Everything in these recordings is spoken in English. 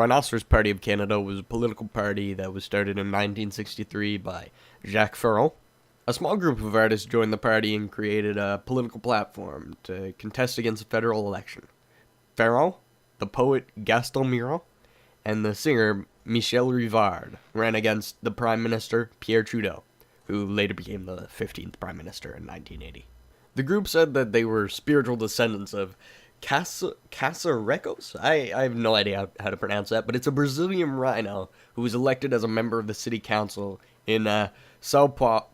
Rhinoceros Party of Canada was a political party that was started in 1963 by Jacques Ferrand. A small group of artists joined the party and created a political platform to contest against a federal election. Ferrand, the poet Gaston Miro, and the singer Michel Rivard ran against the Prime Minister Pierre Trudeau, who later became the 15th Prime Minister in 1980. The group said that they were spiritual descendants of Caçarecos? I have no idea how to pronounce that, but it's a Brazilian rhino who was elected as a member of the city council in Sao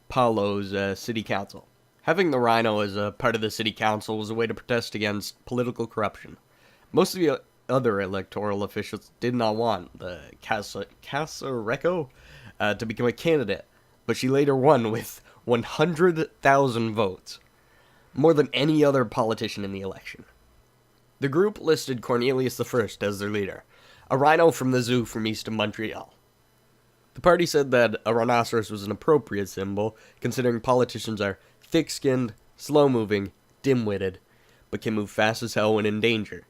Paulo's city council. Having the rhino as a part of the city council was a way to protest against political corruption. Most of the other electoral officials did not want the Caçareco to become a candidate, but she later won with 100,000 votes, more than any other politician in the election. The group listed Cornelius I as their leader, a rhino from the zoo from east of Montreal. The party said that a rhinoceros was an appropriate symbol, considering politicians are thick-skinned, slow-moving, dim-witted, but can move fast as hell when in danger,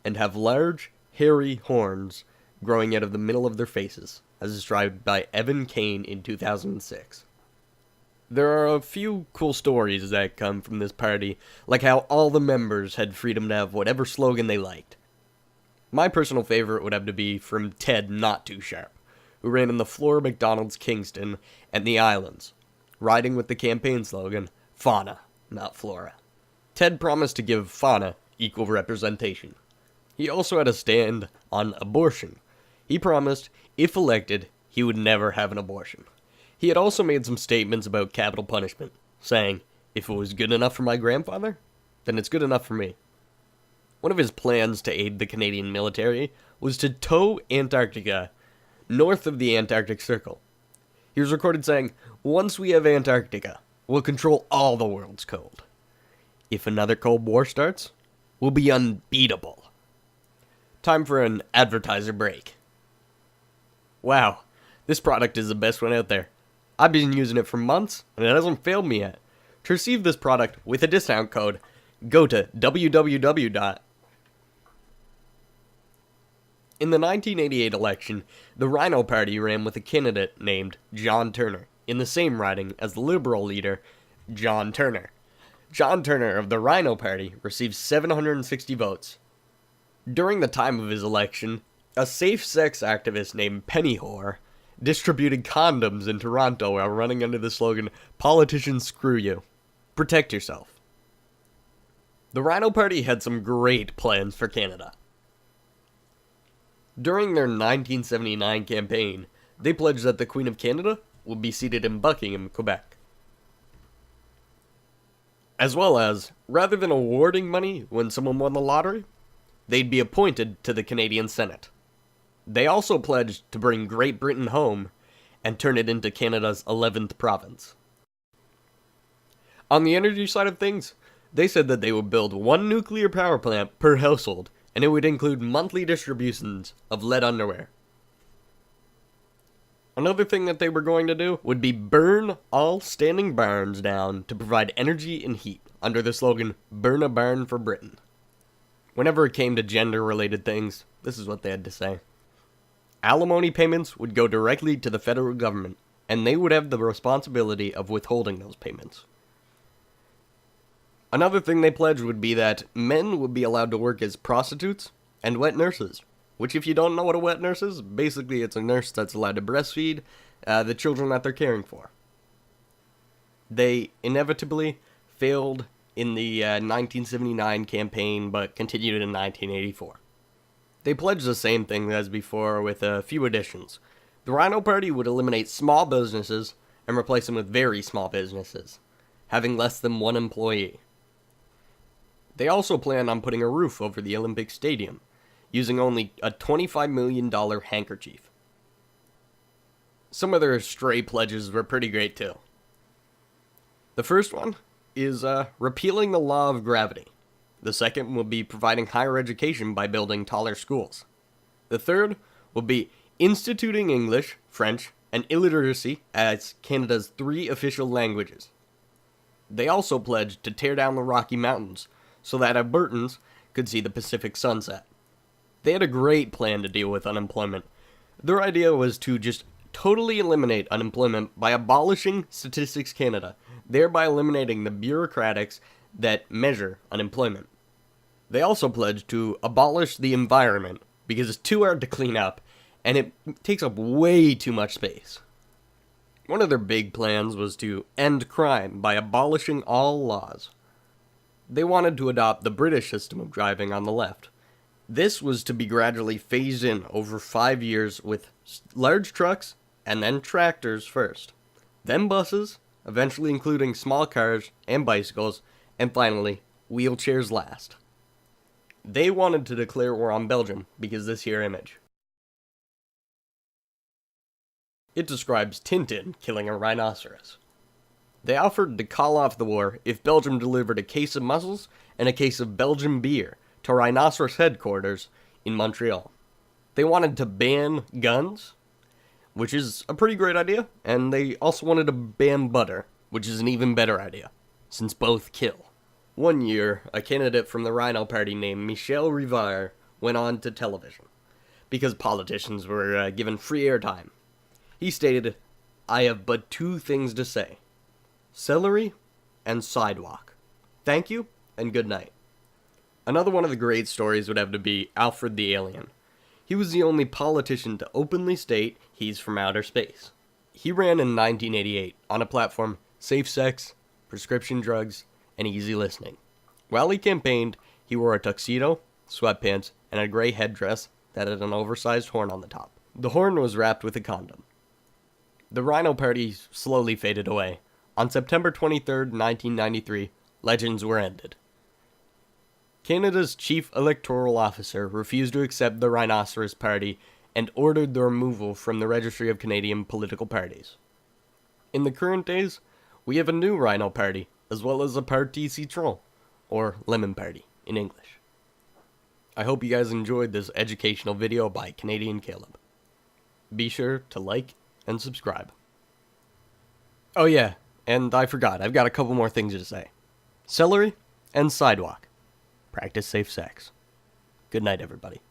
and have large, hairy horns growing out of the middle of their faces, as described by Evan Kane in 2006. There are a few cool stories that come from this party, like how all the members had freedom to have whatever slogan they liked. My personal favorite would have to be from Ted Not Too Sharp, who ran in the Flora McDonald's Kingston and the Islands, riding with the campaign slogan, Fauna, not Flora. Ted promised to give fauna equal representation. He also had a stand on abortion. He promised, if elected, he would never have an abortion. He had also made some statements about capital punishment, saying, if it was good enough for my grandfather, then it's good enough for me. One of his plans to aid the Canadian military was to tow Antarctica north of the Antarctic Circle. He was recorded saying, once we have Antarctica, we'll control all the world's cold. If another Cold War starts, we'll be unbeatable. Time for an advertiser break. Wow, this product is the best one out there. I've been using it for months, and it hasn't failed me yet. To receive this product with a discount code, go to www. In the 1988 election, the Rhino Party ran with a candidate named John Turner, in the same riding as the Liberal leader, John Turner. John Turner of the Rhino Party received 760 votes. During the time of his election, a safe-sex activist named Penny Hoar distributed condoms in Toronto while running under the slogan, politicians screw you. Protect yourself. The Rhino Party had some great plans for Canada. During their 1979 campaign, they pledged that the Queen of Canada would be seated in Buckingham, Quebec. As well as, rather than awarding money when someone won the lottery, they'd be appointed to the Canadian Senate. They also pledged to bring Great Britain home and turn it into Canada's 11th province. On the energy side of things, they said that they would build one nuclear power plant per household, and it would include monthly distributions of lead underwear. Another thing that they were going to do would be burn all standing barns down to provide energy and heat, under the slogan, Burn a Barn for Britain. Whenever it came to gender-related things, this is what they had to say. Alimony payments would go directly to the federal government, and they would have the responsibility of withholding those payments. Another thing they pledged would be that men would be allowed to work as prostitutes and wet nurses, which if you don't know what a wet nurse is, basically it's a nurse that's allowed to breastfeed the children that they're caring for. They inevitably failed in the 1979 campaign, but continued in 1984. They pledged the same thing as before with a few additions. The Rhino Party would eliminate small businesses and replace them with very small businesses, having less than one employee. They also plan on putting a roof over the Olympic Stadium, using only a $25 million handkerchief. Some of their stray pledges were pretty great too. The first one is repealing the law of gravity. The second will be providing higher education by building taller schools. The third will be instituting English, French, and illiteracy as Canada's 3 official languages. They also pledged to tear down the Rocky Mountains so that Albertans could see the Pacific sunset. They had a great plan to deal with unemployment. Their idea was to just totally eliminate unemployment by abolishing Statistics Canada, thereby eliminating the bureaucrats that measure unemployment. They also pledged to abolish the environment because it's too hard to clean up and it takes up way too much space. One of their big plans was to end crime by abolishing all laws. They wanted to adopt the British system of driving on the left. This was to be gradually phased in over 5 years with large trucks and then tractors first, then buses, eventually including small cars and bicycles, and finally, wheelchairs last. They wanted to declare war on Belgium because this here image. It describes Tintin killing a rhinoceros. They offered to call off the war if Belgium delivered a case of mussels and a case of Belgian beer to Rhinoceros headquarters in Montreal. They wanted to ban guns, which is a pretty great idea, and they also wanted to ban butter, which is an even better idea, since both kill. One year, a candidate from the Rhino Party named Michel Rivard went on to television, because politicians were given free airtime. He stated, "I have but two things to say. Celery and sidewalk. Thank you, and good night." Another one of the great stories would have to be Alfred the Alien. He was the only politician to openly state he's from outer space. He ran in 1988 on a platform safe sex, prescription drugs, and easy listening. While he campaigned, he wore a tuxedo, sweatpants, and a gray headdress that had an oversized horn on the top. The horn was wrapped with a condom. The Rhino Party slowly faded away. On September 23, 1993, legends were ended. Canada's chief electoral officer refused to accept the Rhinoceros Party and ordered the removal from the Registry of Canadian Political Parties. In the current days, we have a new Rhino Party, as well as a Parti Citron, or Lemon Party in English. I hope you guys enjoyed this educational video by Canadian Caleb. Be sure to like and subscribe. Oh yeah, and I forgot, I've got a couple more things to say. Celery and sidewalk. Practice safe sex. Good night, everybody.